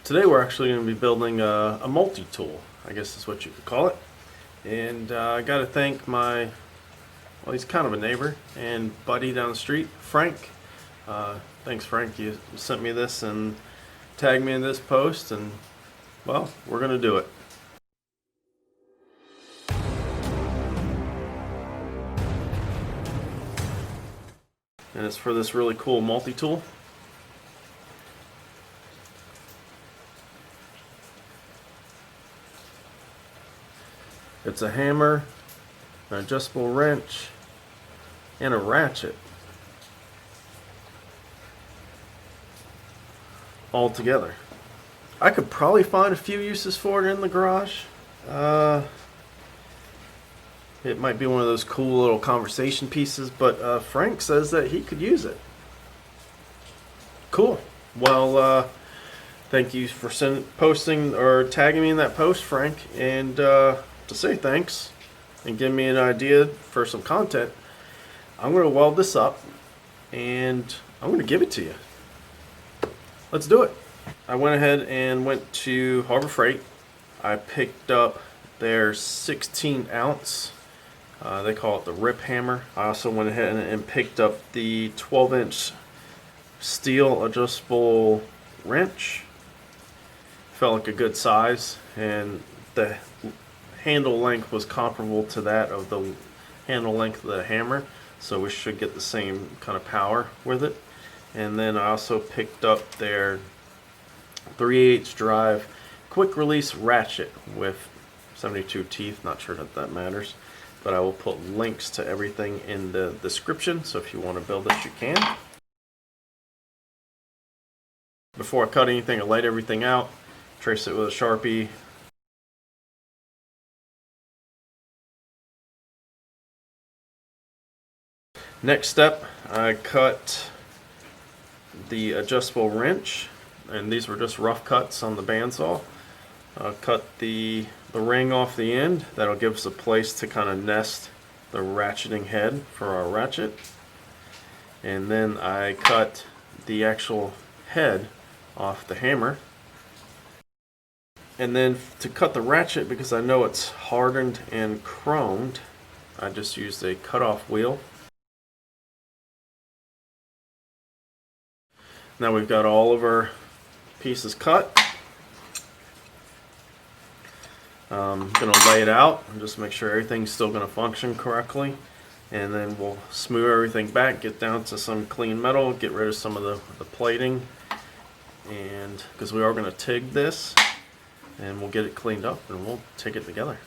Today we're actually going to be building a multi-tool, I guess is what you could call it. And I got to thank well, he's kind of a neighbor and buddy down the street, Frank. Thanks, Frank. You sent me this and tagged me in this post, and well, we're going to do it. And it's for this really cool multi-tool. It's a hammer, an adjustable wrench, and a ratchet. All together. I could probably find a few uses for it in the garage. It might be one of those cool little conversation pieces, but Frank says that he could use it. Cool. Well, thank you for posting or tagging me in that post, Frank, and to say thanks and give me an idea for some content, I'm going to weld this up and I'm going to give it to you. Let's do it. I went ahead and went to Harbor Freight. I picked up their 16 ounce, they call it the rip hammer. I also went ahead and picked up the 12-inch steel adjustable wrench. Felt like a good size, and the handle length was comparable to that of the handle length of the hammer, so we should get the same kind of power with it. And then I also picked up their 3/8 drive quick release ratchet with 72 teeth. Not sure that matters, but I will put links to everything in the description, so if you want to build this, you can. Before I cut anything, I laid everything out, trace it with a Sharpie. Next step, I cut the adjustable wrench, and these were just rough cuts on the bandsaw. Cut the ring off the end. That'll give us a place to kind of nest the ratcheting head for our ratchet. And then I cut the actual head off the hammer. And then to cut the ratchet, because I know it's hardened and chromed, I just used a cutoff wheel. Now we've got all of our pieces cut. I'm going to lay it out and just make sure everything's still going to function correctly. And then we'll smooth everything back, get down to some clean metal, get rid of some of the plating. And because we are going to TIG this, and we'll get it cleaned up and we'll take it together.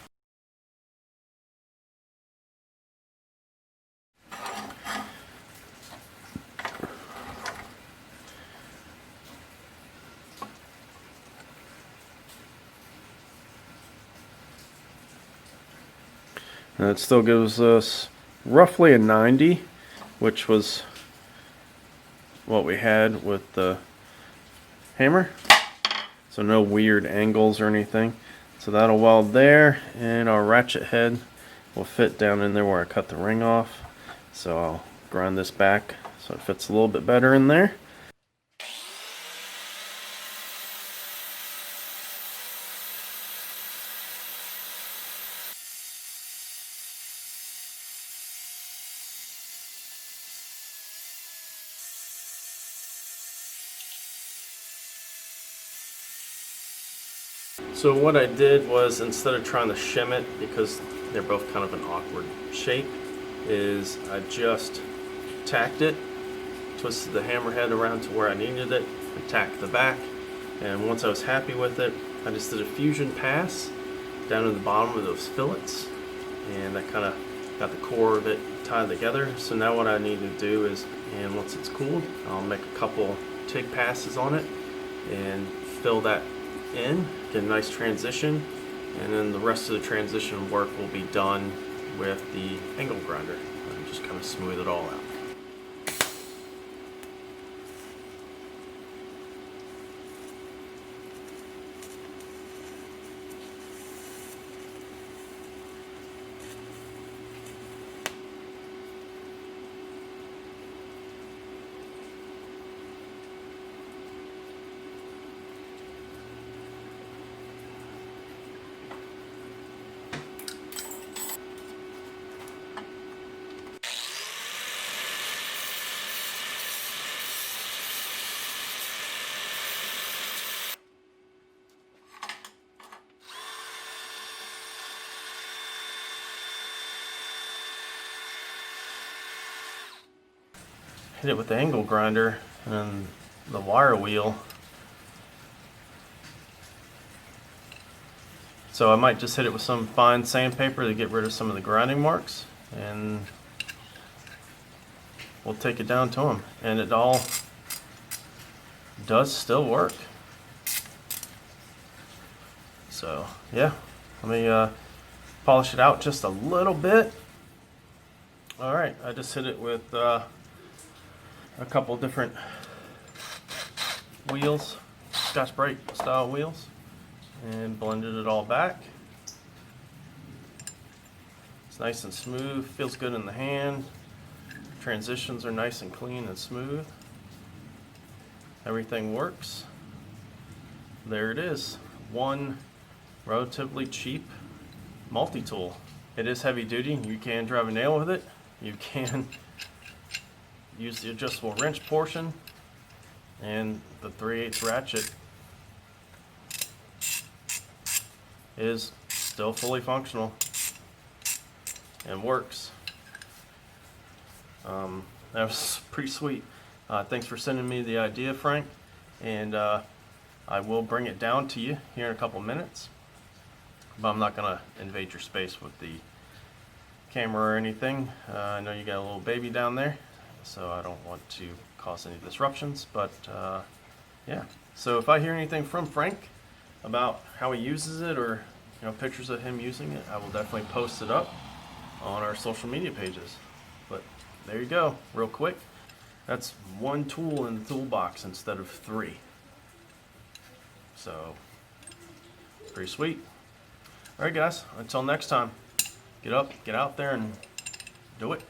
Now it still gives us roughly a 90, which was what we had with the hammer. So no weird angles or anything. So that'll weld there, and our ratchet head will fit down in there where I cut the ring off. So I'll grind this back so it fits a little bit better in there. So what I did was, instead of trying to shim it, because they're both kind of an awkward shape, is I just tacked it, twisted the hammerhead around to where I needed it, and tacked the back. And once I was happy with it, I just did a fusion pass down in the bottom of those fillets, and that kind of got the core of it tied together. So now what I need to do is, and once it's cooled, I'll make a couple TIG passes on it and fill that in, get a nice transition, and then the rest of the transition work will be done with the angle grinder and just kind of smooth it all out. hit it with the angle grinder and then the wire wheel. So I might just hit it with some fine sandpaper to get rid of some of the grinding marks, and we'll take it down to them. And it all does still work. So yeah, let me polish it out just a little bit. All right, I just hit it with a couple different wheels, Scotch-Brite style wheels, and blended it all back. It's nice and smooth, feels good in the hand. Transitions are nice and clean and smooth. Everything works. There it is, one relatively cheap multi-tool. It is heavy duty. You can drive a nail with it. You can use the adjustable wrench portion, and the 3/8 ratchet is still fully functional and works. That was pretty sweet. Thanks for sending me the idea, Frank, and I will bring it down to you here in a couple minutes, but I'm not gonna invade your space with the camera or anything. I know you got a little baby down there, so I don't want to cause any disruptions, but yeah. So if I hear anything from Frank about how he uses it, or pictures of him using it, I will definitely post it up on our social media pages. But there you go, real quick. That's one tool in the toolbox instead of 3. So pretty sweet. All right guys, until next time, get up, get out there and do it.